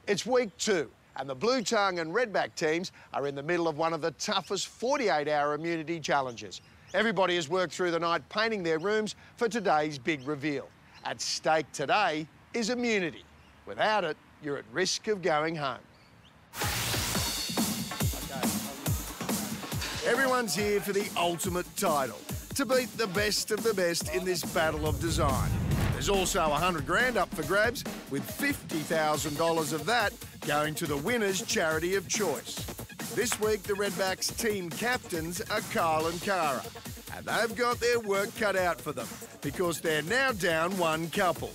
It's week 2, and the Blue Tongue and Redback teams are in the middle of one of the toughest 48-hour immunity challenges. Everybody has worked through the night painting their rooms for today's big reveal. At stake today is immunity. Without it, you're at risk of going home. Everyone's here for the ultimate title, to beat the best of the best in this battle of design. There's also 100 grand up for grabs, with $50,000 of that going to the winner's charity of choice. This week, the Redbacks team captains are Carl and Cara, and they've got their work cut out for them because they're now down one couple.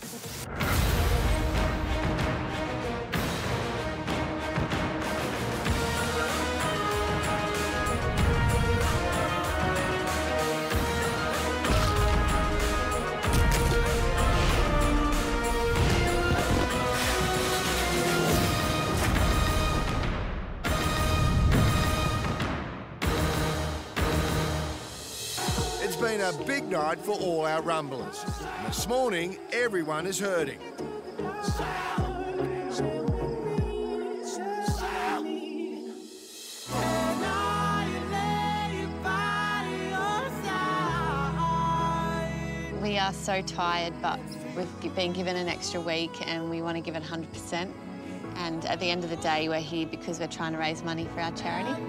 It's been a big night for all our rumblers. This morning, everyone is hurting. We are so tired, but we've been given an extra week and we want to give it 100%. And at the end of the day, we're here because we're trying to raise money for our charity.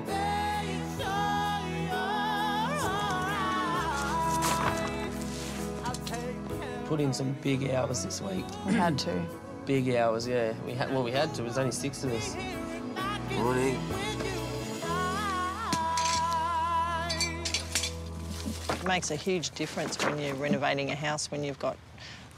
Put in some big hours this week. We had to. Big hours, yeah. We had to. There's only 6 of us. Morning. It makes a huge difference when you're renovating a house when you've got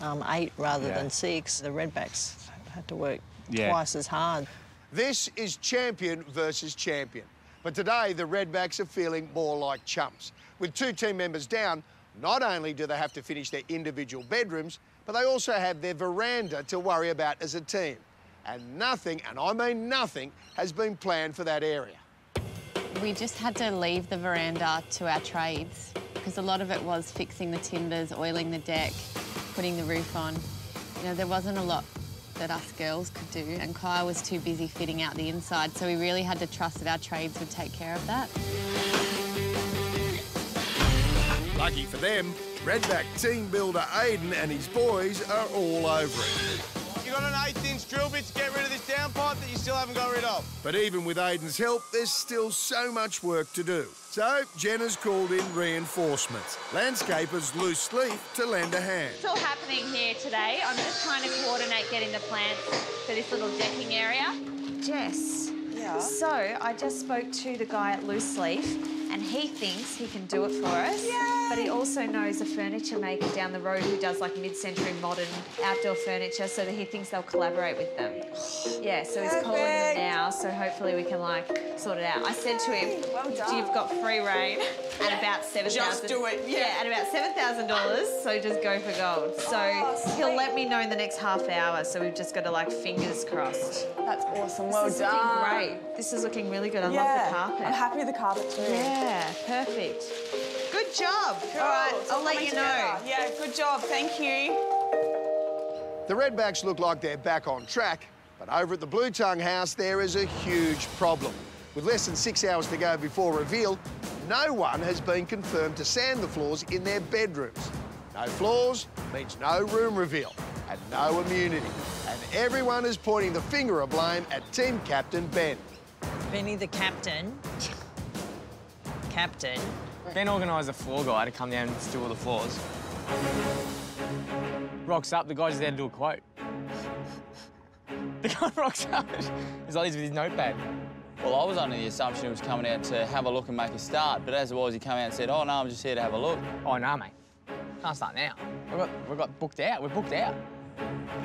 8 rather than 6. The Redbacks had to work twice as hard. This is champion versus champion. But today, the Redbacks are feeling more like chumps. With 2 team members down, not only do they have to finish their individual bedrooms, but they also have their veranda to worry about as a team. And nothing, and I mean nothing, has been planned for that area. We just had to leave the veranda to our trades because a lot of it was fixing the timbers, oiling the deck, putting the roof on. You know, there wasn't a lot that us girls could do, and Kyle was too busy fitting out the inside, so we really had to trust that our trades would take care of that. Lucky for them, Redback team builder Aiden and his boys are all over it. You got an 1/8" drill bit to get rid of this downpipe that you still haven't got rid of. But even with Aiden's help, there's still so much work to do. So Jenna's called in reinforcements, landscapers loose leaf to lend a hand. It's all happening here today. I'm just trying to coordinate getting the plants for this little decking area. Jess. Yeah. So I just spoke to the guy at Loose Leaf, and he thinks he can do it for us. Yay! But he also knows a furniture maker down the road who does like mid-century modern outdoor furniture, so that he thinks they'll collaborate with them. Yeah, so he's calling them now, so hopefully we can like sort it out. I said to him, you've got free reign and about $7,000. Just do it. Yeah, and about $7,000, so just go for gold. So he'll let me know in the next half hour, so we've just got to like fingers crossed. That's awesome. Well This is done. looking great. This is looking really good. I love the carpet. I'm happy with the carpet too. Yeah, perfect. Good job. Cool. All right, It's all I'll let coming you know. together. Yeah, good job. Thank you. The Redbacks look like they're back on track, but over at the Blue Tongue house, there is a huge problem. With less than 6 hours to go before reveal, no one has been confirmed to sand the floors in their bedrooms. No floors means no room reveal and no immunity. And everyone is pointing the finger of blame at team captain Ben. Benny the captain. Captain. Ben organised a floor guy to come down and do all the floors. Rocks up, the guy just there to do a quote. The guy rocks up, he's like this with his notepad. Well, I was under the assumption he was coming out to have a look and make a start, but as it was, he came out and said, oh, no, I'm just here to have a look. Oh, no, mate. Can't start now. We've got booked out. We're booked out.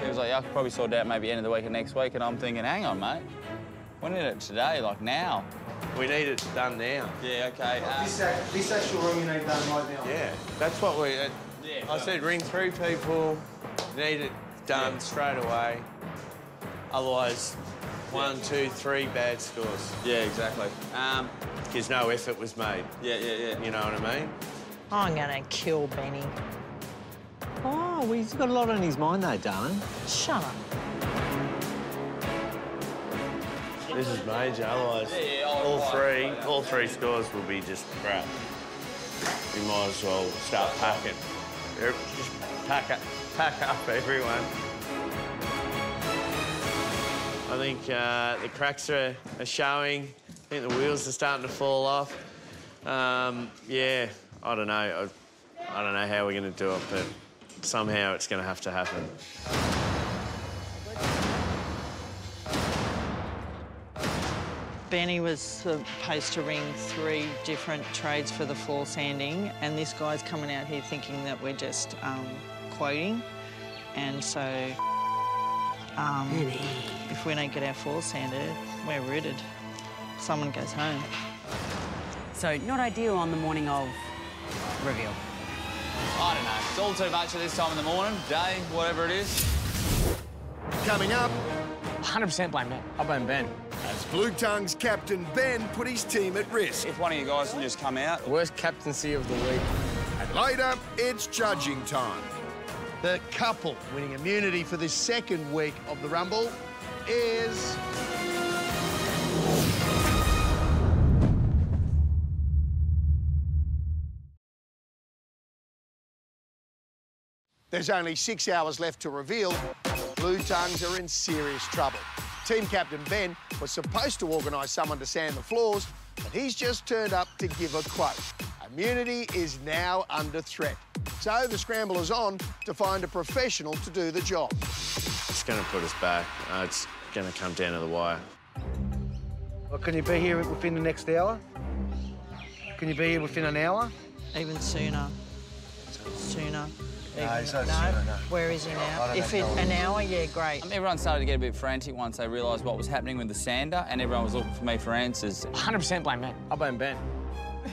He was like, yeah, I could probably sort it out maybe end of the week or next week, and I'm thinking, hang on, mate. We need it today, like now. We need it done now. Yeah, OK. This actual room you need done right now? Yeah, that's what we... I said ring 3 people, need it done straight away. Otherwise, 1, 2, 3 bad scores. Yeah, exactly. Because no effort was made. Yeah. You know what I mean? I'm gonna kill Benny. Oh, well, he's got a lot on his mind, though, darling. Shut up. This is major, otherwise all three scores will be just crap. We might as well start packing. Just pack up, everyone. I think the cracks are showing. I think the wheels are starting to fall off. Yeah, I don't know. I don't know how we're going to do it, but somehow it's going to have to happen. Benny was supposed to ring 3 different trades for the floor sanding, and this guy's coming out here thinking that we're just quoting. And so if we don't get our floor sanded, we're rooted. Someone goes home. So not ideal on the morning of reveal. I don't know. It's all too much at this time in the morning, day, whatever it is. Coming up, 100% blame Ben. I blame Ben. as Blue Tongues captain Ben put his team at risk. If one of you guys can just come out. Worst captaincy of the week. And later, it's judging time. The couple winning immunity for this second week of the Rumble is... There's only 6 hours left to reveal. Blue Tongues are in serious trouble. Team captain Ben was supposed to organise someone to sand the floors, but he's just turned up to give a quote. Immunity is now under threat. So the scramble is on to find a professional to do the job. It's going to put us back. It's going to come down to the wire. Well, can you be here within the next hour? Can you be here within an hour? Even sooner. Sooner. No, it's not sooner, no. Where is he now? If it's an hour, yeah, great. Everyone started to get a bit frantic once they realised what was happening with the sander, and everyone was looking for me for answers. 100% blame Ben. I blame Ben.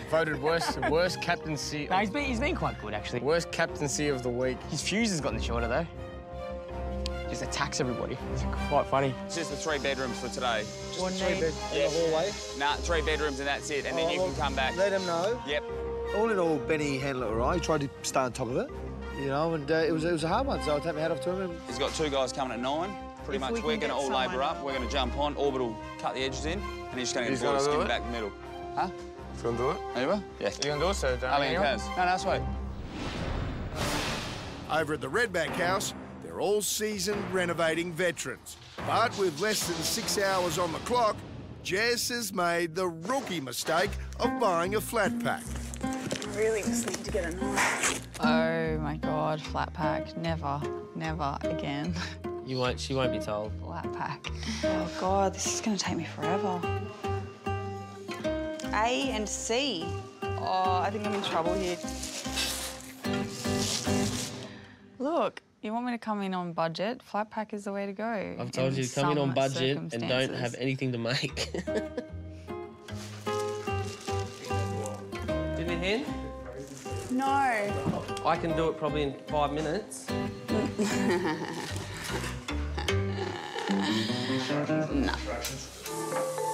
Voted worst captaincy. No, he's been quite good, actually. Worst captaincy of the week. His fuse has gotten shorter, though. Just attacks everybody. It's quite funny. It's just the 3 bedrooms for today. Just 3 beds in the hallway? Nah, 3 bedrooms and that's it, and then you can come back. Let him know. Yep. All in all, Benny handled it all right. He tried to stay on top of it, you know, and it was a hard one, so I'll take my hat off to him. He's got 2 guys coming at 9. Pretty much we're going to all labour up. We're going to jump on. Orbital cut the edges in, and he's just going to get the skin back the middle. Huh? He's going to do it? Are you? Yeah. You're going to do it, so don't I mean, no, that's right. Over at the Redback House, they're all seasoned renovating veterans. But with less than 6 hours on the clock, Jess has made the rookie mistake of buying a flat pack. Really just need to get a knife. Oh my God, flat pack. Never, never again. She won't be told. Flat pack. Oh God, this is going to take me forever. A and C. Oh, I think I'm in trouble here. Look, you want me to come in on budget? Flat pack is the way to go. I've told you to come in on budget and don't have anything to make. Give me a hand. No. I can do it probably in 5 minutes. No.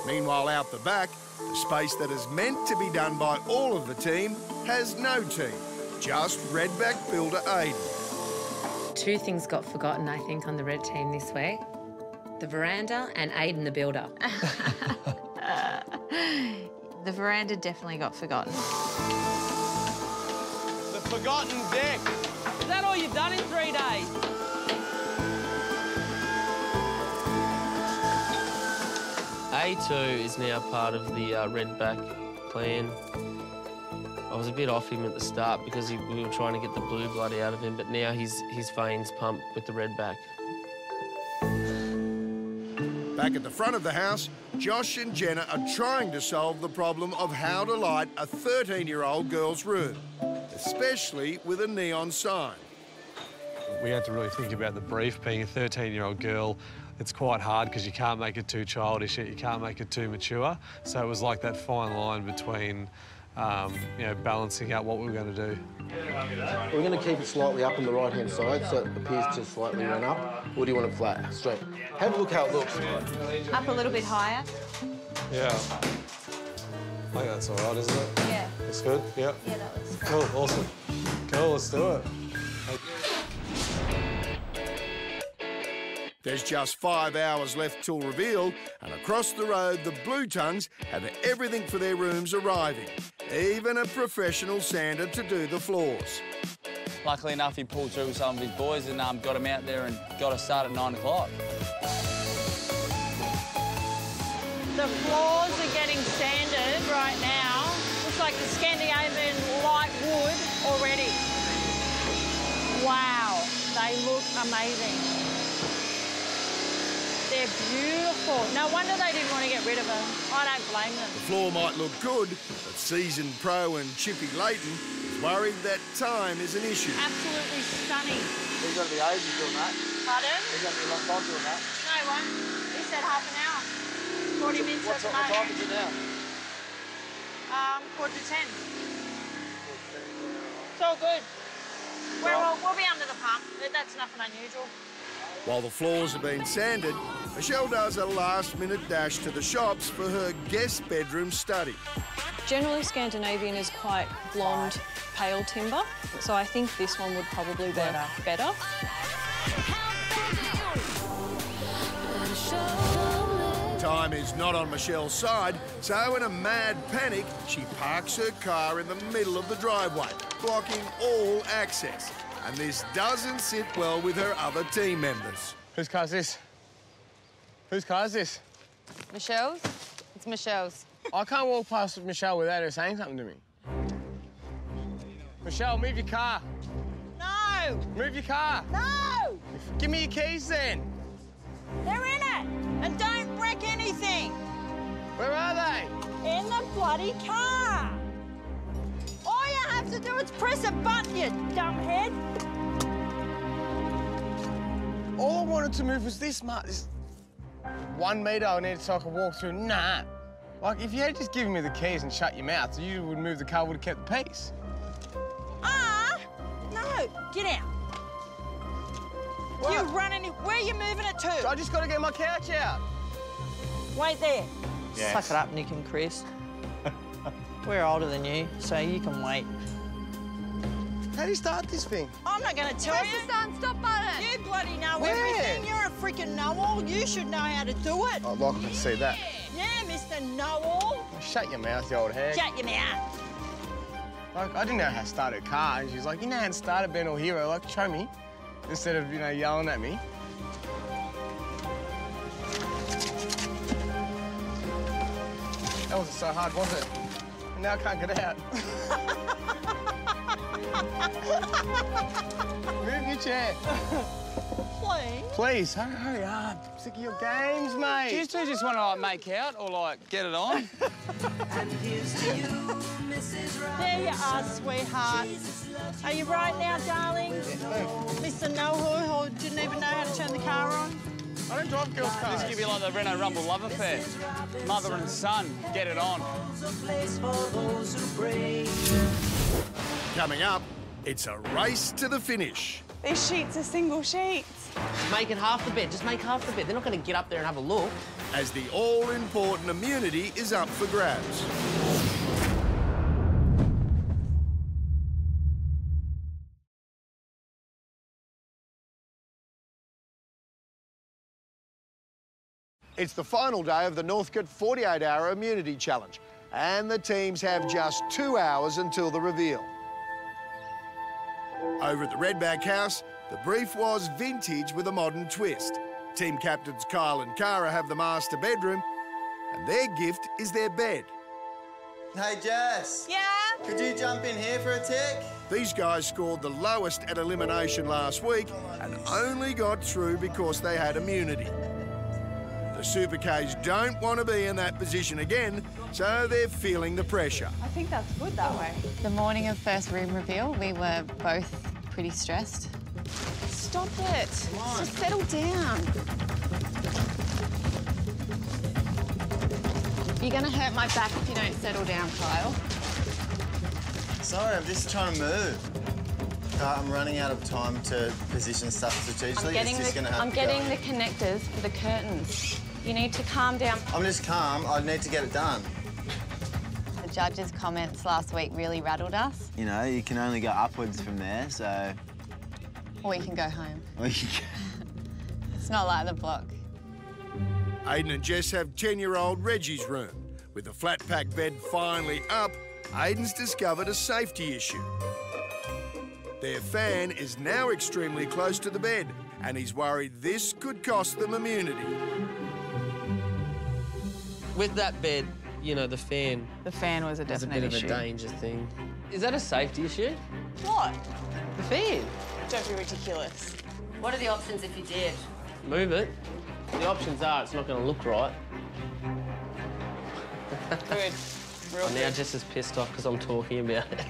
Meanwhile, out the back, the space that is meant to be done by all of the team has no team, just Redback builder Aiden. 2 things got forgotten, I think, on the red team this week. The veranda and Aiden the builder. The veranda definitely got forgotten. The forgotten deck. Is that all you've done in 3 days? A2 is now part of the Redback plan. I was a bit off him at the start because we were trying to get the blue blood out of him, but now his veins pump with the Redback. Back at the front of the house, Josh and Jenna are trying to solve the problem of how to light a 13-year-old girl's room, especially with a neon sign. We had to really think about the brief. Being a 13-year-old girl, it's quite hard because you can't make it too childish yet you can't make it too mature. So it was like that fine line between, you know, balancing out what we were going to do. We're going to keep it slightly up on the right-hand side so it appears to slightly run up. Or do you want it flat, straight? Have a look how it looks. Up a little bit higher. Yeah. I think that's all right, isn't it? Yeah. It's good? Yep. Yeah, that looks good. Cool, awesome. Cool, let's do it. There's just 5 hours left till reveal, and across the road, the Blue Tongues have everything for their rooms arriving, even a professional sander to do the floors. Luckily enough, he pulled through with some of his boys and got him out there and got us started at 9 o'clock. The floors are getting sanded right now. Looks like the Scandinavian light wood already. Wow, they look amazing. They're beautiful. No wonder they didn't want to get rid of them. I don't blame them. The floor might look good, but seasoned pro and Chippy Leighton is worried that time is an issue. Absolutely stunning. He's going to be ages doing that. Pardon? He's going to be a long time doing that. No, he won't. He said half an hour. 40 minutes What time is it now? 10:45. It's all good. We'll be under the pump. That's nothing unusual. While the floors are being sanded, Michelle does a last-minute dash to the shops for her guest bedroom study. Generally, Scandinavian is quite blonde, pale timber, so I think this one would probably be better. Time is not on Michelle's side, so in a mad panic, she parks her car in the middle of the driveway, blocking all access. And this doesn't sit well with her other team members. Whose car is this? Whose car is this? Michelle's? It's Michelle's. I can't walk past Michelle without her saying something to me. Michelle, move your car. No! Move your car. No! Give me your keys then. They're in it! And don't wreck anything! Where are they? In the bloody car! All you have to do is press a button, you dumbhead! All I wanted to move was this much. This 1 metre I needed so I could walk through. Nah. Like, if you had just given me the keys and shut your mouth, you would move the car, would have kept the peace. No, get out. You running, where are you moving it to? I just got to get my couch out. Wait there. Yes. Suck it up, Nick and Chris. We're older than you, so you can wait. How do you start this thing? I'm not going to tell you. Press the start and stop button. You bloody know Where? everything. You're a freaking know-all. You should know how to do it. I'd like to see that. Yeah, Mr. Know-all. Shut your mouth, you old hag. Shut your mouth. Like, I didn't know how to start a car, and she's like, you know how to start a Ben or Hero, like, show me. Instead of, yelling at me. That wasn't so hard, was it? And now I can't get out. Move your chair. Please? Please, hurry up. I'm sick of your games, mate. Do you two just want to, like, make out or, like, get it on? There you are, sweetheart. Are you right now, darling? Mr. Know-who didn't even know how to turn the car on? I don't drive girls' cars. This could be like the Renault Rumble love affair. Mother and son, get it on. Coming up, it's a race to the finish. These sheets are single sheets. Just make it half the bed. Just make half the bed. They're not going to get up there and have a look. As the all-important immunity is up for grabs. It's the final day of the Northcote 48-hour immunity challenge, and the teams have just 2 hours until the reveal. Over at the Redback house, the brief was vintage with a modern twist. Team captains Kyle and Cara have the master bedroom, and their gift is their bed. Hey, Jess. Yeah? Could you jump in here for a tick? These guys scored the lowest at elimination last week and only got through because they had immunity. The Super Ks don't want to be in that position again, so they're feeling the pressure. I think that's good that way. The morning of first room reveal, we were both pretty stressed. Stop it. Just settle down. You're going to hurt my back if you don't settle down, Kyle. Sorry, I'm just trying to move. I'm running out of time to position stuff strategically. I'm getting the connectors for the curtains. You need to calm down. I'm just calm. I need to get it done. The judges' comments last week really rattled us. You know, you can only go upwards from there, so... Or you can go home. It's not like the block. Aidan and Jess have 10-year-old Reggie's room. With the flat pack bed finally up, Aidan's discovered a safety issue. Their fan is now extremely close to the bed, and he's worried this could cost them immunity. With that bed, you know, the fan... The fan was a definite issue. It's a bit of a danger thing. Is that a safety issue? What? The fan. Don't be ridiculous. What are the options if you did? Move it. The options are it's not going to look right. Good. Real Now Jess is pissed off because I'm talking about it.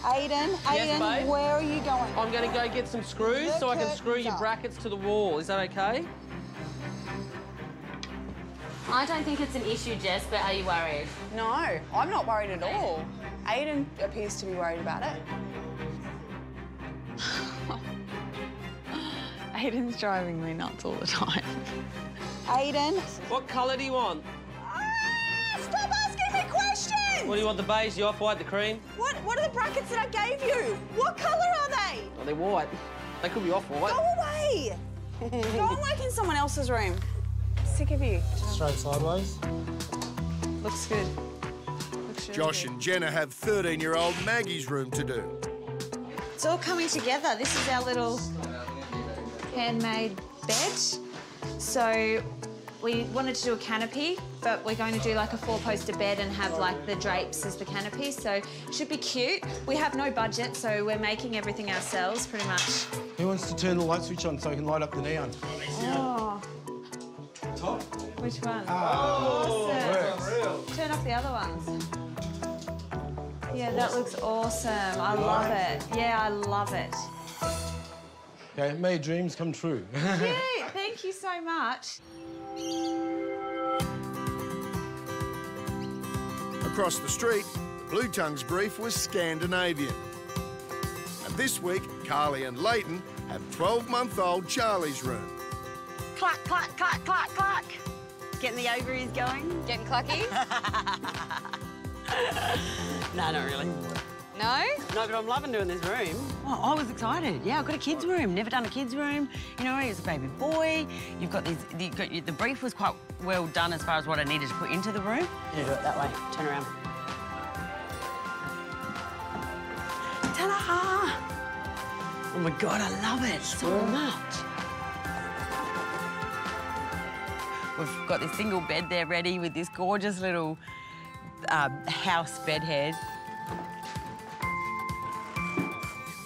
Aidan, Yes, babe? where are you going? I'm going to go get some screws so I can screw your brackets to the wall. Is that okay? I don't think it's an issue, Jess, but are you worried? No, I'm not worried at all. Aidan appears to be worried about it. Aidan's driving me nuts all the time. Aidan. What colour do you want? Stop asking me questions! What do you want, the beige, the off-white, the cream? What are the brackets that I gave you? What colour are they? Oh, they're white. They could be off-white. Go away! Go and work in someone else's room. Sick of you. Straight sideways. Looks good. Looks really Josh good. and Jenna have 13-year-old Maggie's room to do. It's all coming together. This is our little handmade bed. So we wanted to do a canopy, but we're going to do like a 4-poster bed and have like the drapes as the canopy. So it should be cute. We have no budget, so we're making everything ourselves pretty much. Who wants to turn the light switch on so I can light up the neon? Oh. Top? Which one? Oh, awesome. Turn off the other ones. Yeah, that looks awesome. I love it. Yeah, I love it. Okay, may dreams come true. Cute. Thank you so much. Across the street, the Blue Tongue's brief was Scandinavian. And this week, Carly and Leighton have 12-month-old Charlie's room. Clack, clack, clack, clack, clack. Getting the ovaries going. Getting clucky? No, not really. No? No, but I'm loving doing this room. Oh, I was excited. Yeah, I've got a kid's room. Never done a kid's room. You know, he's a baby boy. You've got these. The brief was quite well done as far as what I needed to put into the room. I'm gonna do it that way. Turn around. Ta-da! Oh my God, I love it so much. We've got this single bed there ready with this gorgeous little house bed head.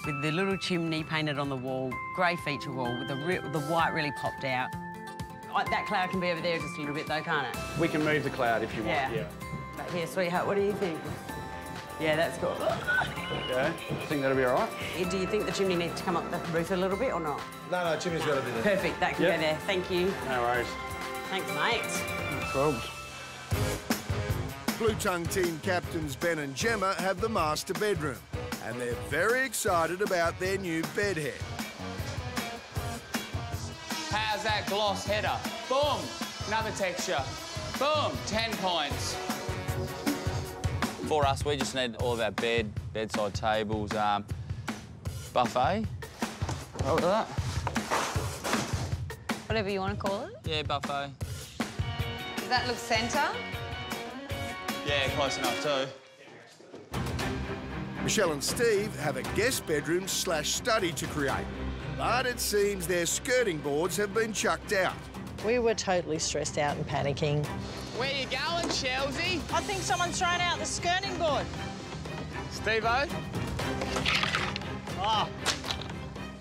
With the little chimney painted on the wall, grey feature wall, with the white really popped out. That cloud can be over there just a little bit though, can't it? We can move the cloud if you want, yeah. But here, sweetheart, what do you think? Yeah, that's good. Okay, I think that'll be all right. Do you think the chimney needs to come up the roof a little bit or not? No, chimney's got to be there. Perfect, that can go there. Thank you. No worries. Thanks, mate. No problems. Blue Tongue team captains Ben and Gemma have the master bedroom, and they're very excited about their new bed head. How's that gloss header? Boom, another texture. Boom, 10 points. For us, we just need all of our bedside tables, buffet. What was that? Whatever you want to call it. Yeah, buffet. Does that look centre? Yeah, close enough too. Michelle and Steve have a guest bedroom / study to create, but it seems their skirting boards have been chucked out. We were totally stressed out and panicking. Where you going, Chelsea? I think someone's thrown out the skirting board. Steve-O? Ah,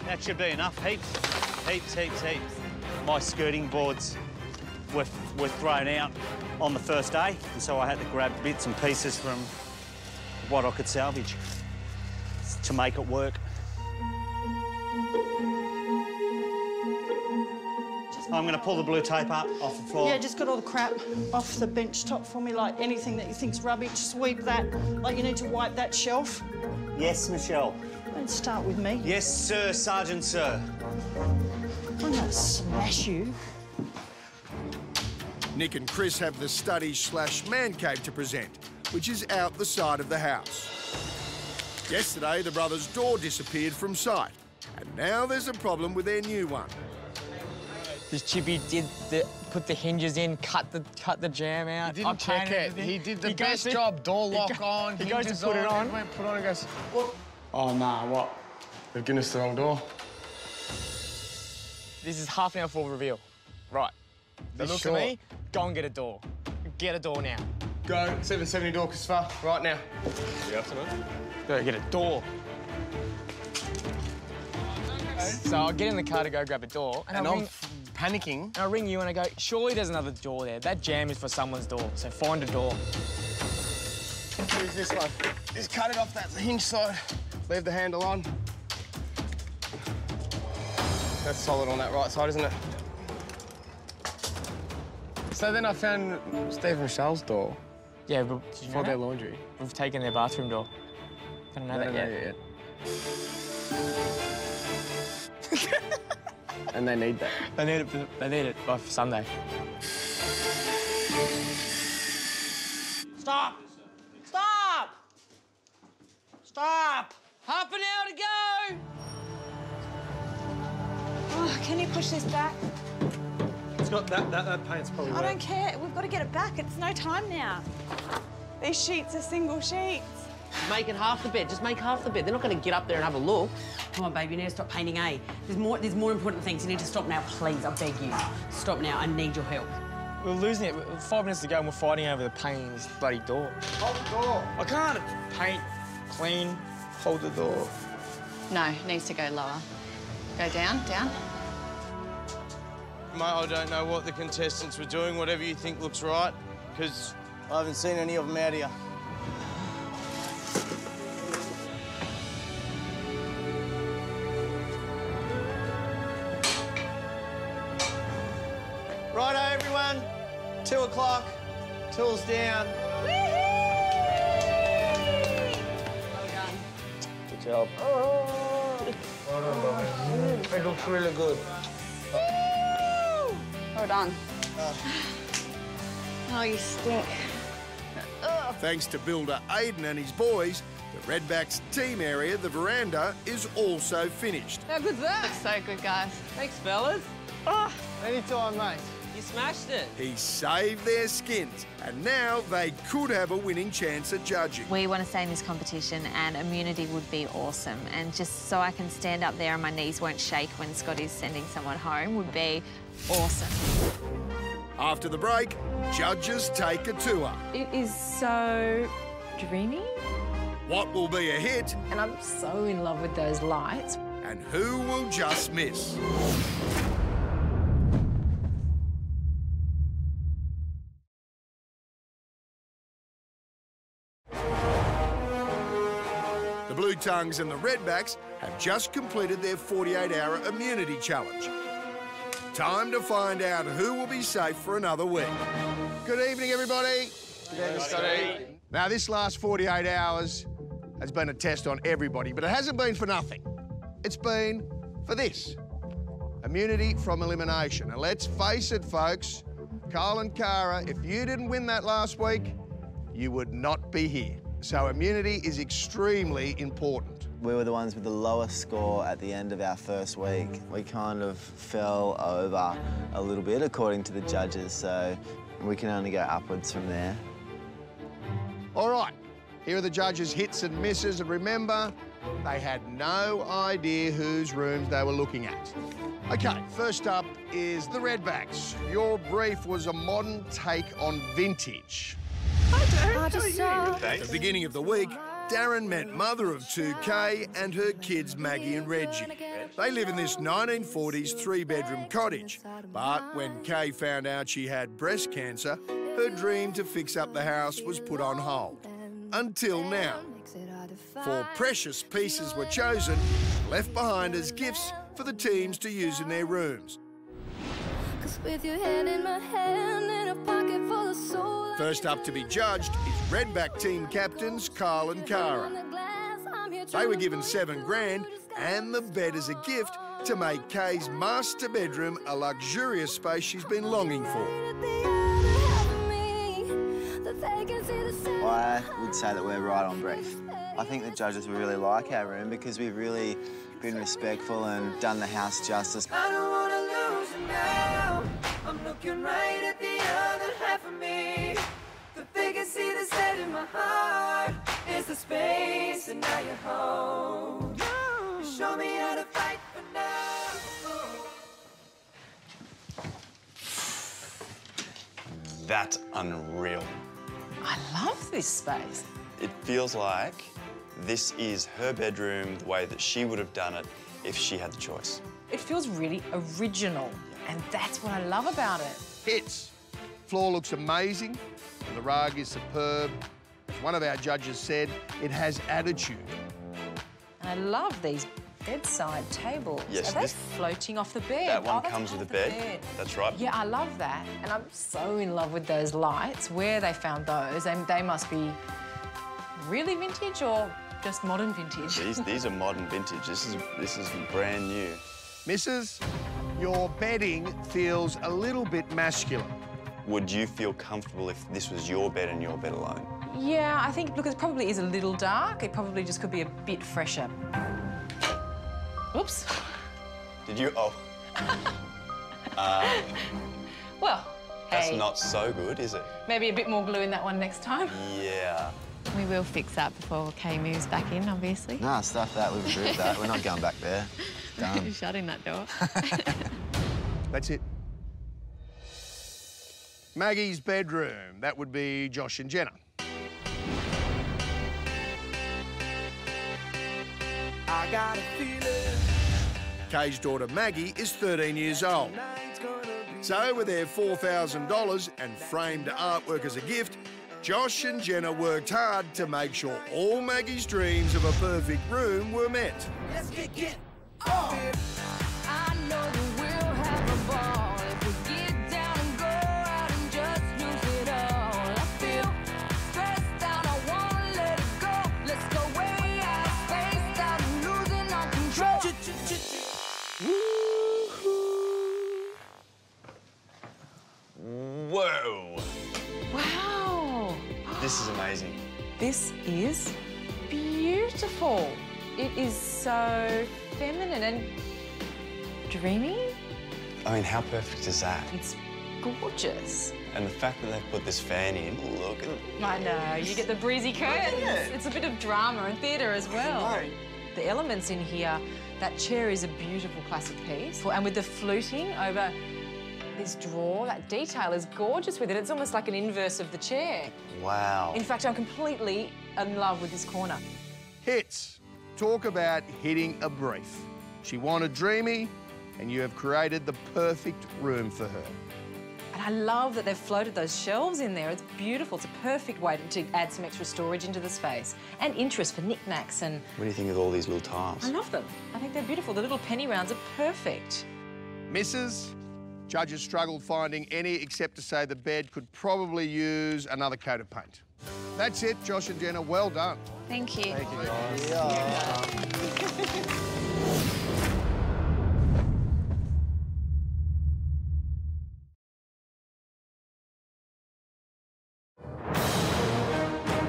that should be enough. Heaps. My skirting boards were thrown out on the first day, and so I had to grab bits and pieces from what I could salvage to make it work. I'm going to pull the blue tape up off the floor. Yeah, just got all the crap off the bench top for me, like anything that you think's rubbish, sweep that. Like you need to wipe that shelf. Yes, Michelle. Don't start with me. Yes, sir, Sergeant, sir. I'm going to smash you. Nick and Chris have the study / man cave to present, which is out the side of the house. Yesterday, the brothers' door disappeared from sight, And now there's a problem with their new one. This chippy did put the hinges in, cut the jam out. He didn't check it. He did the best job. Door lock on, he goes to put it on. Put on and goes, what? Oh, nah, what? They've given us the wrong door. This is half an hour before reveal. Right. They look at me, go and get a door. Get a door now. Go, 770 door, Christopher, right now. Yeah, go get a door. So I'll get in the car to go grab a door. And I'm panicking. And I ring you and I go, surely there's another door there. That jam is for someone's door, so find a door. Use this one. Just cut it off that hinge side. Leave the handle on. That's solid on that right side, isn't it? So then I found Steve and Michelle's door. Yeah, but for their laundry. We've taken their bathroom door. I don't know that yet. And they need that. They need it by Sunday. Stop! Stop! Stop! Half an hour to go! Oh, can you push this back? It's got that paint's probably I don't care. We've got to get it back. It's no time now. These sheets are single sheets. Make it half the bed. Just make half the bed. They're not going to get up there and have a look. Come on, baby, you need to stop painting, eh? There's more important things. You need to stop now, please. I beg you. Stop now. I need your help. We're losing it. 5 minutes to go and we're fighting over the paint in this bloody door. Hold the door. I can't paint, clean, hold the door. No, it needs to go lower. Go down, down. Mate, I don't know what the contestants were doing, whatever you think looks right, because I haven't seen any of them out here. Righto, everyone. 2 o'clock. Tools down. Good job. Well done, Bobby. It looks really good. Well done. Oh, you stink. Thanks to builder Aiden and his boys, the Redbacks team area, the veranda, is also finished. How good's that? Looks so good, guys. Thanks, fellas. Oh, anytime, mate. You smashed it. He saved their skins, and now they could have a winning chance at judging. We want to stay in this competition, and immunity would be awesome. And just so I can stand up there and my knees won't shake when Scotty's sending someone home would be awesome. After the break, judges take a tour. It is so dreamy. What will be a hit? And I'm so in love with those lights. And who will just miss? The Blue Tongues and the Redbacks have just completed their 48-hour immunity challenge. Time to find out who will be safe for another week. Good evening, everybody. Good evening, Scotty. Now, this last 48 hours has been a test on everybody, but it hasn't been for nothing. It's been for this. Immunity from elimination. And let's face it, folks, Carl and Cara, if you didn't win that last week, you would not be here. So immunity is extremely important. We were the ones with the lowest score at the end of our first week. We kind of fell over a little bit according to the judges, so we can only go upwards from there. All right, here are the judges' hits and misses, and remember, they had no idea whose rooms they were looking at. OK, first up is the Redbacks. Your brief was a modern take on vintage. At the beginning of the week, Darren met mother of 2K and her kids Maggie and Reggie. They live in this 1940s 3-bedroom cottage, but when Kay found out she had breast cancer, her dream to fix up the house was put on hold. Until now. 4 precious pieces were chosen, left behind as gifts for the teams to use in their rooms. First up to be judged is Redback team captains Carl and Cara. They were given $7 grand and the bed as a gift to make Kay's master bedroom a luxurious space she's been longing for. I would say that we're right on brief. I think the judges will really like our room because we've really been respectful and done the house justice. I don't wanna lose you now. I'm looking right at the other half of me. The vacancy that's set in my heart is the space, and now you're home. You show me how to fight for now. That's unreal. I love this space. It feels like this is her bedroom the way that she would have done it if she had the choice. It feels really original, and that's what I love about it. Hits. Floor looks amazing, and the rug is superb. As one of our judges said, it has attitude. And I love these bedside tables. Yes, Are they floating off the bed? That one that's comes off with a the bed. That's right. Yeah, I love that. And I'm so in love with those lights. Where they found those, and they must be really vintage or just modern vintage? These are modern vintage. This is brand new. Mrs., your bedding feels a little bit masculine. Would you feel comfortable if this was your bed and your bed alone? Yeah, I think, look, it probably is a little dark. It probably just could be a bit fresher. Oops. Did you? Oh. Well, That's hey, not so good, is it? maybe a bit more glue in that one next time. Yeah. We will fix that before Kay moves back in, obviously. Nah, stuff that. We've approved that. We're not going back there. Done. Shutting that door. That's it. Maggie's bedroom. That would be Josh and Jenna. I got a feeling. Kay's daughter Maggie is 13 years old. So with their $4,000 and framed artwork as a gift, Josh and Jenna worked hard to make sure all Maggie's dreams of a perfect room were met. Let's kick it off. I know that we'll have a ball if we get down and go out and just lose it all. I feel stressed out, I wanna let it go. Let's go way out, spaced out and losing our control. Whoa. Wow. This is amazing. This is beautiful. It is so feminine and dreamy. I mean, how perfect is that? It's gorgeous. And the fact that they've put this fan in, look at... I know, you get the breezy curtains. It's a bit of drama and theatre as well. The elements in here, that chair is a beautiful classic piece. And with the fluting over this drawer, that detail is gorgeous with it. It's almost like an inverse of the chair. Wow. In fact, I'm completely in love with this corner. Hits. Talk about hitting a brief. She wanted dreamy, and you have created the perfect room for her. And I love that they've floated those shelves in there. It's beautiful. It's a perfect way to add some extra storage into the space and interest for knickknacks and... What do you think of all these little tiles? I love them. I think they're beautiful. The little penny rounds are perfect. Mrs. Judges struggled finding any except to say the bed could probably use another coat of paint. That's it, Josh and Jenna. Well done. Thank you. Thank you, guys.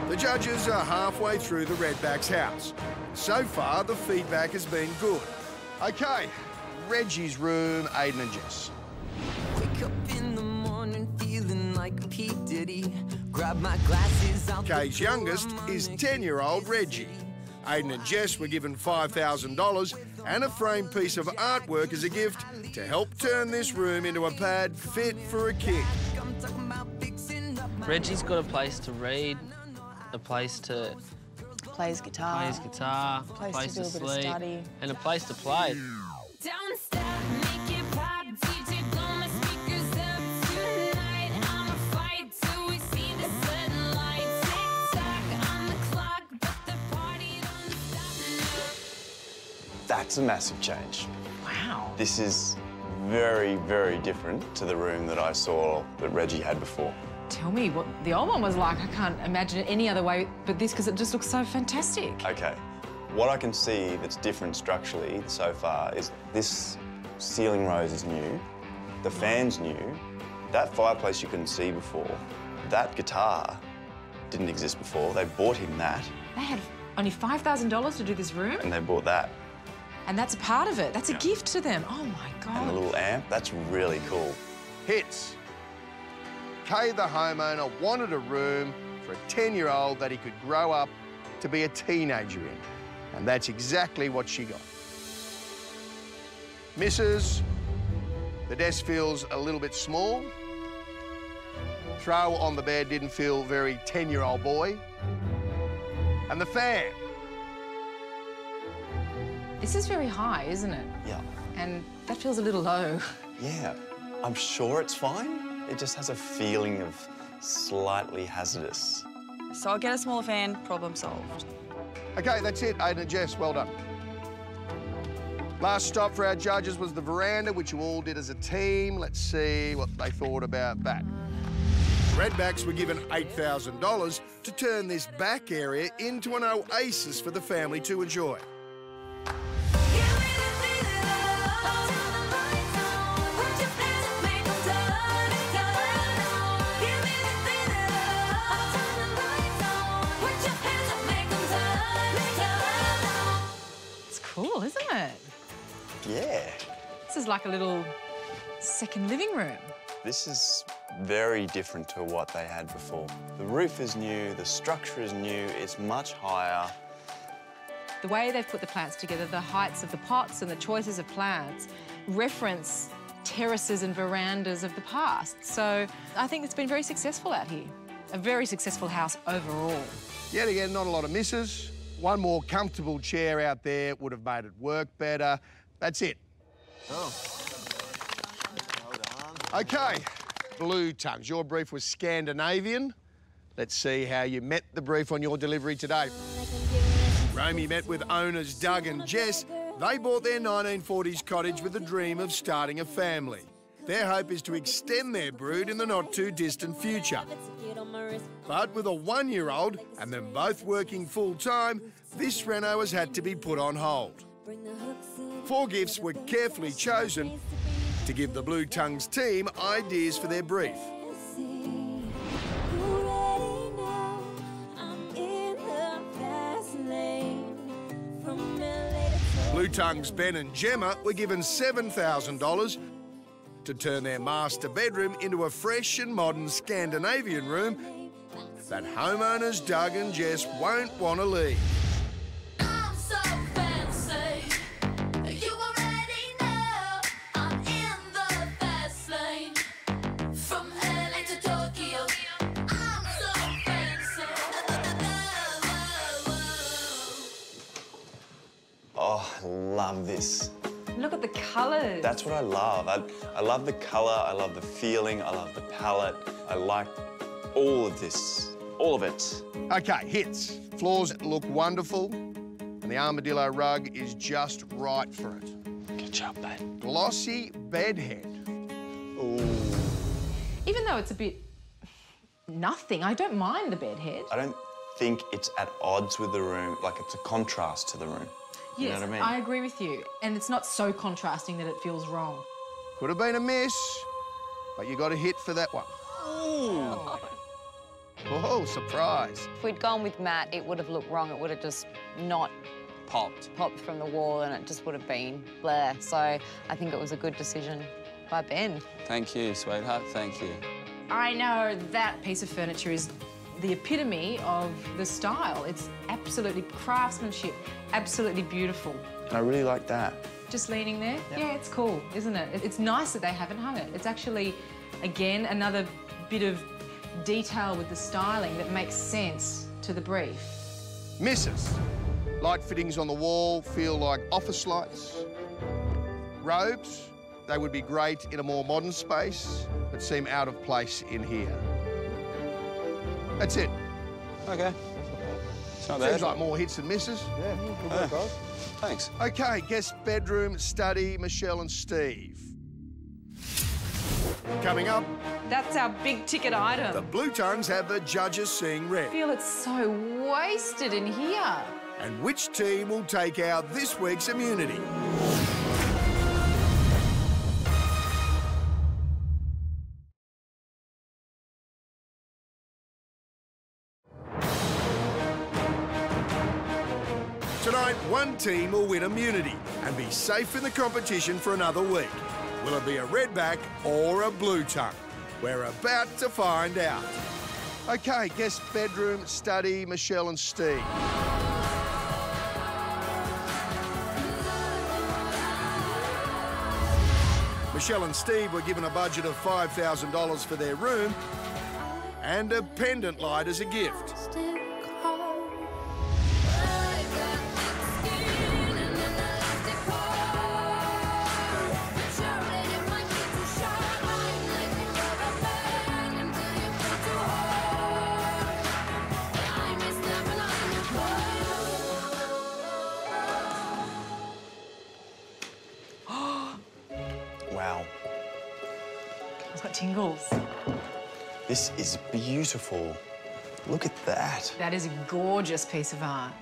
The judges are halfway through the Redback's house. So far, the feedback has been good. OK, Reggie's room, Aiden and Jess. Wake up in the morning feeling like P. Diddy. Grab my glasses out. Kay's youngest is 10-year-old Reggie. Aiden and Jess were given $5,000 and a framed piece of artwork as a gift to help turn this room into a pad fit for a kid. Reggie's got a place to read, a place to play his guitar, place to do a bit of sleep, study, and a place to play. That's a massive change. Wow. This is very, very different to the room that I saw that Reggie had before. Tell me what the old one was like. I can't imagine it any other way but this, because it just looks so fantastic. Okay. What I can see that's different structurally so far is this ceiling rose is new, the fan's new, that fireplace you couldn't see before, that guitar didn't exist before. They bought him that. They had only $5,000 to do this room? And they bought that. And that's a part of it. That's a gift to them. Oh, my God. And the little amp, that's really cool. Hits. Kay, the homeowner, wanted a room for a 10-year-old that he could grow up to be a teenager in. And that's exactly what she got. Mrs. The desk feels a little bit small. Throw on the bed didn't feel very 10-year-old boy. And the fan. This is very high, isn't it? Yeah. And that feels a little low. Yeah, I'm sure it's fine. It just has a feeling of slightly hazardous. So I'll get a smaller fan, problem solved. OK, that's it, Aidan and Jess, well done. Last stop for our judges was the veranda, which you all did as a team. Let's see what they thought about that. Redbacks were given $8,000 to turn this back area into an oasis for the family to enjoy. It's cool, isn't it? Yeah. This is like a little second living room. This is very different to what they had before. The roof is new, the structure is new, it's much higher. The way they've put the plants together, the heights of the pots and the choices of plants reference terraces and verandas of the past. So I think it's been very successful out here. A very successful house overall. Yet again, not a lot of misses. One more comfortable chair out there would have made it work better. That's it. Oh. OK, Blue Tongues, your brief was Scandinavian. Let's see how you met the brief on your delivery today. Romy met with owners Doug and Jess. They bought their 1940s cottage with a dream of starting a family. Their hope is to extend their brood in the not-too-distant future. But with a 1-year-old and them both working full-time, this reno has had to be put on hold. 4 gifts were carefully chosen to give the Blue Tongues team ideas for their brief. Blue Tongues Ben and Gemma were given $7,000 to turn their master bedroom into a fresh and modern Scandinavian room that homeowners Doug and Jess won't want to leave. Oh, I love this. Look at the colours. That's what I love. I love the colour, I love the feeling, I love the palette. I like all of this, all of it. OK, hits. Floors look wonderful, and the armadillo rug is just right for it. Good job, mate. Glossy bed head. Ooh. Even though it's a bit nothing, I don't mind the bed head. I don't think it's at odds with the room, like it's a contrast to the room. You Yes, know what I mean? I agree with you. And it's not so contrasting that it feels wrong. Could have been a miss, but you got a hit for that one. Ooh. Oh, surprise. If we'd gone with Matt, it would have looked wrong. It would have just not popped from the wall and it just would have been Blair. So I think it was a good decision by Ben. Thank you, sweetheart. Thank you. I know that piece of furniture is the epitome of the style. It's absolutely craftsmanship, absolutely beautiful. And I really like that. Just leaning there? Yeah, it's cool, isn't it? It's nice that they haven't hung it. It's actually, again, another bit of detail with the styling that makes sense to the brief. Misses. Light fittings on the wall feel like office lights. Robes, they would be great in a more modern space, but seem out of place in here. That's it. OK. It's not bad. Seems like more hits than misses. Yeah, good work, guys. Thanks. OK, guest bedroom, study, Michelle and Steve. Coming up, That's our big ticket item. the Blue Tongues have the judges seeing I red. feel it's so wasted in here. And which team will take out this week's immunity? Tonight, one team will win immunity and be safe in the competition for another week. Will it be a redback or a blue tongue? We're about to find out. OK, guest bedroom, study, Michelle and Steve. Michelle and Steve were given a budget of $5,000 for their room and a pendant light as a gift. Wow. I've got tingles. This is beautiful. Look at that. That is a gorgeous piece of art.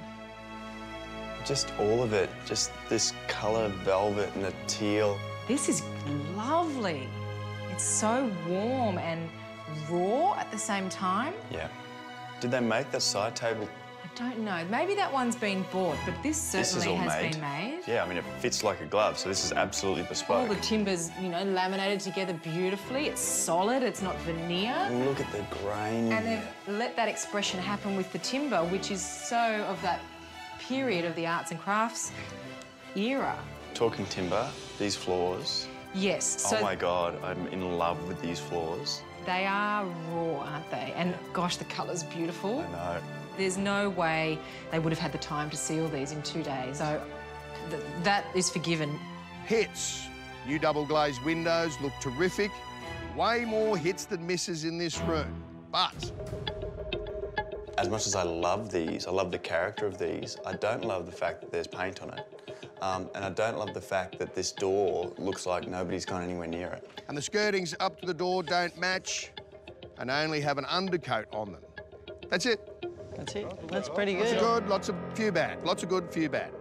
Just all of it. Just this colour, velvet and a teal. This is lovely. It's so warm and raw at the same time. Yeah. Did they make that side table? I don't know. Maybe that one's been bought, but this certainly has been made. Yeah, I mean, it fits like a glove, so this is absolutely bespoke. All the timber's, you know, laminated together beautifully. It's solid, it's not veneer. Look at the grain. And they've let that expression happen with the timber, which is so of that period of the arts and crafts era. Talking timber, these floors. Yes. So oh my God, I'm in love with these floors. They are raw, aren't they? And gosh, the colour's beautiful. I know. There's no way they would have had the time to seal these in 2 days. So that is forgiven. Hits. New double glazed windows look terrific. Way more hits than misses in this room. But as much as I love these, I love the character of these, I don't love the fact that there's paint on it. And I don't love the fact that this door looks like nobody's gone anywhere near it. And the skirtings up to the door don't match and only have an undercoat on them. That's it. That's it. That's pretty good. Lots of good, lots of few bad. Lots of good, few bad.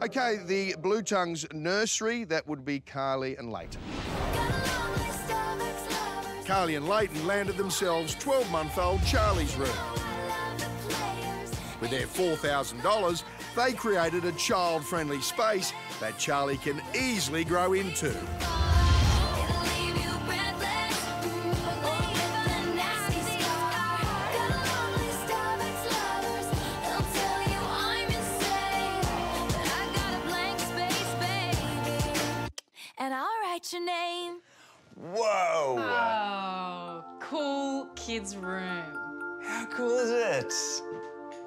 OK, the Blue Tongues nursery, that would be Carly and Leighton. Carly and Leighton landed themselves 12-month-old Charlie's room. With their $4,000, they created a child-friendly space that Charlie can easily grow into. And I'll write your name. Whoa! Oh, cool kids' room. How cool is it?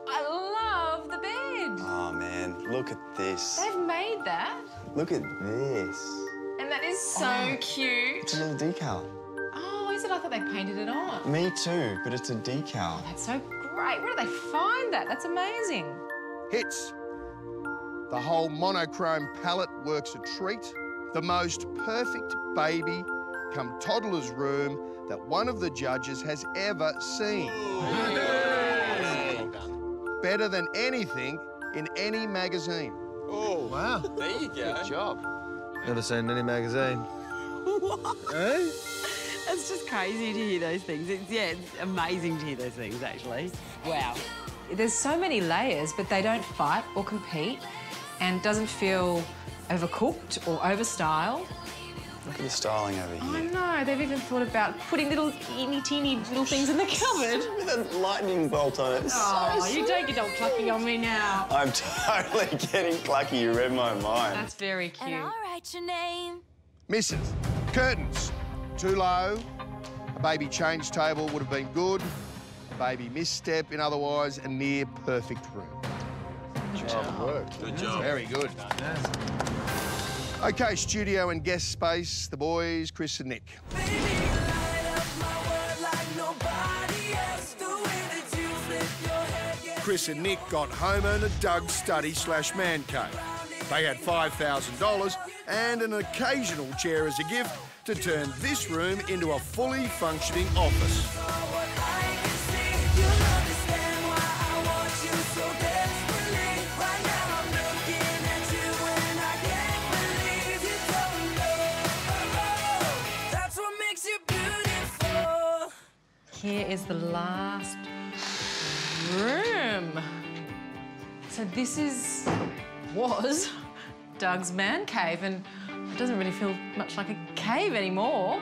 I love the bed. Oh, man, look at this. They've made that. Look at this. And that is so cute. It's a little decal. Oh, is it? I thought they painted it on. Me too, but it's a decal. Oh, that's so great. Where do they find that? That's amazing. Hits. The whole monochrome palette works a treat. The most perfect baby come toddler's room that one of the judges has ever seen. Better than anything in any magazine. Oh, wow. There you go. Good job. Never seen any magazine. What? Eh? It's just crazy to hear those things. It's amazing to hear those things, actually. Wow. There's so many layers, but they don't fight or compete and doesn't feel overcooked or overstyled. Look at the styling over I here. know, they've even thought about putting little teeny little things in the cupboard. With a lightning bolt on it. Oh, you don't get all plucky on me now. I'm totally getting clucky. You read my mind. That's very cute. And I'll write your name. Misses. Curtains. Too low. A baby change table would have been good. A baby misstep in otherwise a near perfect room. Good job. Good job. Very good. OK, studio and guest space, the boys, Chris and Nick. Chris and Nick got home and a Doug study/man cave. They had $5,000 and an occasional chair as a gift to turn this room into a fully functioning office. Here is the last room. So this was Doug's man cave, and it doesn't really feel much like a cave anymore.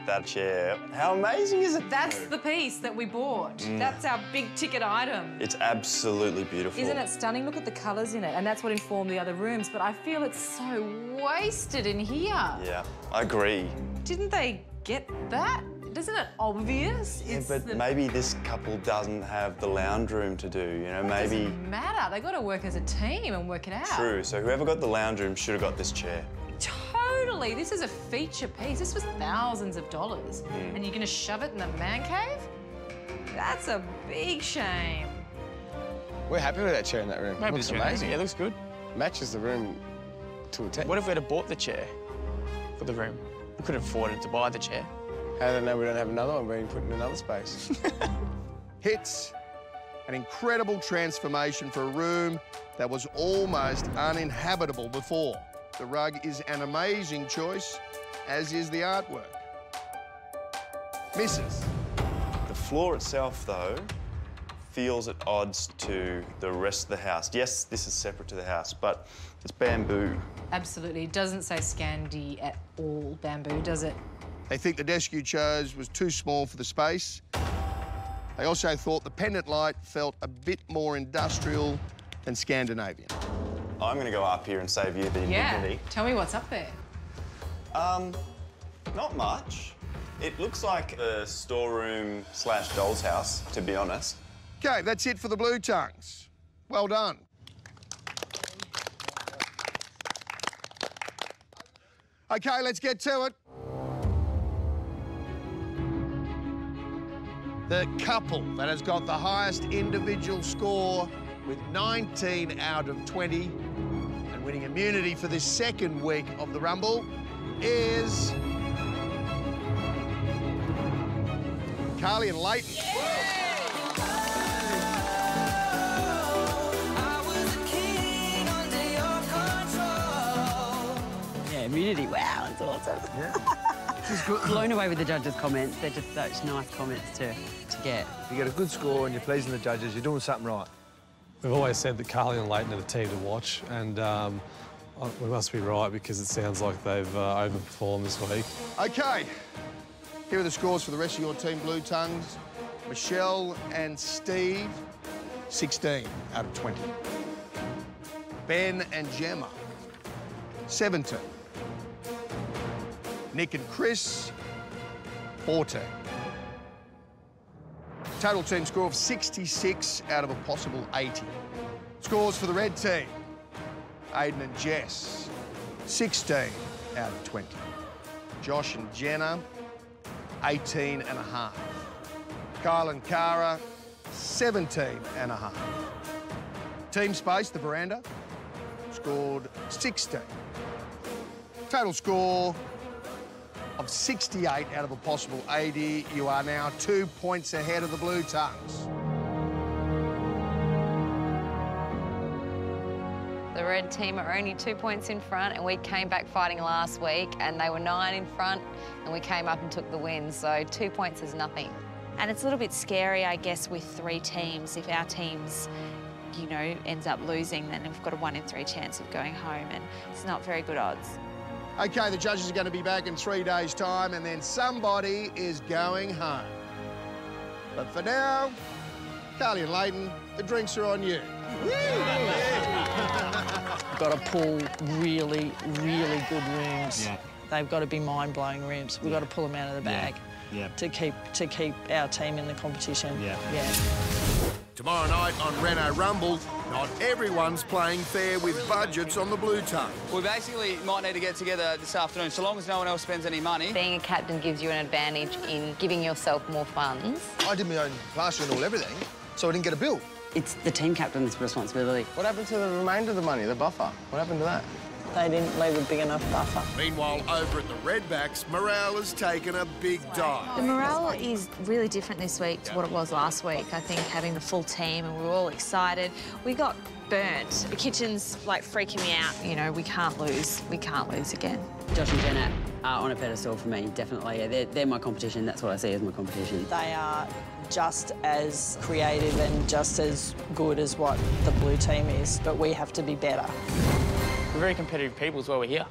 That chair, how amazing is it? That's the piece that we bought. That's our big ticket item. It's absolutely beautiful. Isn't it stunning? Look at the colours in it, and that's what informed the other rooms, but I feel it's so wasted in here. Yeah, I agree. Didn't they get that? Isn't it obvious? Yeah, but maybe this couple doesn't have the lounge room to do, you know, maybe... It doesn't matter. They've got to work as a team and work it out. True, so whoever got the lounge room should have got this chair. Totally. This is a feature piece. This was thousands of dollars. And you're going to shove it in the man cave? That's a big shame. We're happy with that chair in that room. Maybe Looks amazing. Yeah, it looks good. Matches the room to a T. What if we had bought the chair for the room? We could have afforded to buy the chair. How do they know we don't have another one being put in another space? Hits an incredible transformation for a room that was almost uninhabitable before. The rug is an amazing choice, as is the artwork. Misses. The floor itself, though, feels at odds to the rest of the house. Yes, this is separate to the house, but it's bamboo. Absolutely. It doesn't say Scandi at all, bamboo, does it? They think the desk you chose was too small for the space. They also thought the pendant light felt a bit more industrial than Scandinavian. I'm going to go up here and save you the indignity. Yeah. Tell me what's up there. Not much. It looks like a storeroom / doll's house, to be honest. OK, that's it for the Blue Tongues. Well done. OK, let's get to it. The couple that has got the highest individual score with 19 out of 20 and winning immunity for this second week of the Rumble is Carly and Leighton. Yeah, immunity. Wow, that's awesome. Yeah. Blown away with the judges' comments. They're just such nice comments to get. If you get a good score and you're pleasing the judges, you're doing something right. We've always said that Carly and Leighton are the team to watch, and we must be right because it sounds like they've overperformed this week. OK, here are the scores for the rest of your team, Blue Tongues. Michelle and Steve, 16 out of 20. Ben and Gemma, 17. Nick and Chris, 14. Total team score of 66 out of a possible 80. Scores for the red team. Aidan and Jess, 16 out of 20. Josh and Jenna, 18 and a half. Kyle and Cara, 17 and a half. Team Space, the veranda, scored 16. Total score of 68 out of a possible 80. You are now 2 points ahead of the Blue Tongues. The red team are only 2 points in front, and we came back fighting last week, and they were 9 in front, and we came up and took the win. So 2 points is nothing. And it's a little bit scary, I guess, with 3 teams. If our team's, you know, ends up losing, then we've got a 1 in 3 chance of going home, and it's not very good odds. OK, the judges are going to be back in 3 days' time, and then somebody is going home. But for now, Carly and Leighton, the drinks are on you. Got to pull really, really good rooms. Yeah. They've got to be mind-blowing rooms. We've got to pull them out of the bag to keep our team in the competition. Yeah. Tomorrow night on Reno Rumble, not everyone's playing fair with budgets on the Blue Tongue. We basically might need to get together this afternoon, so long as no one else spends any money. Being a captain gives you an advantage in giving yourself more funds. I did my own plastering and all everything, so I didn't get a bill. It's the team captain's responsibility. What happened to the remainder of the money, the buffer? What happened to that? They didn't leave a big enough buffer. Meanwhile, over at the Redbacks, morale has taken a big dive. The morale is really different this week to what it was last week. I think having the full team and we were all excited. We got burnt. The kitchen's like freaking me out. You know, we can't lose. We can't lose again. Josh and Jenna are on a pedestal for me, definitely. They're my competition. That's what I see as my competition. They are just as creative and just as good as what the blue team is, but we have to be better. We're very competitive people, is why we're here.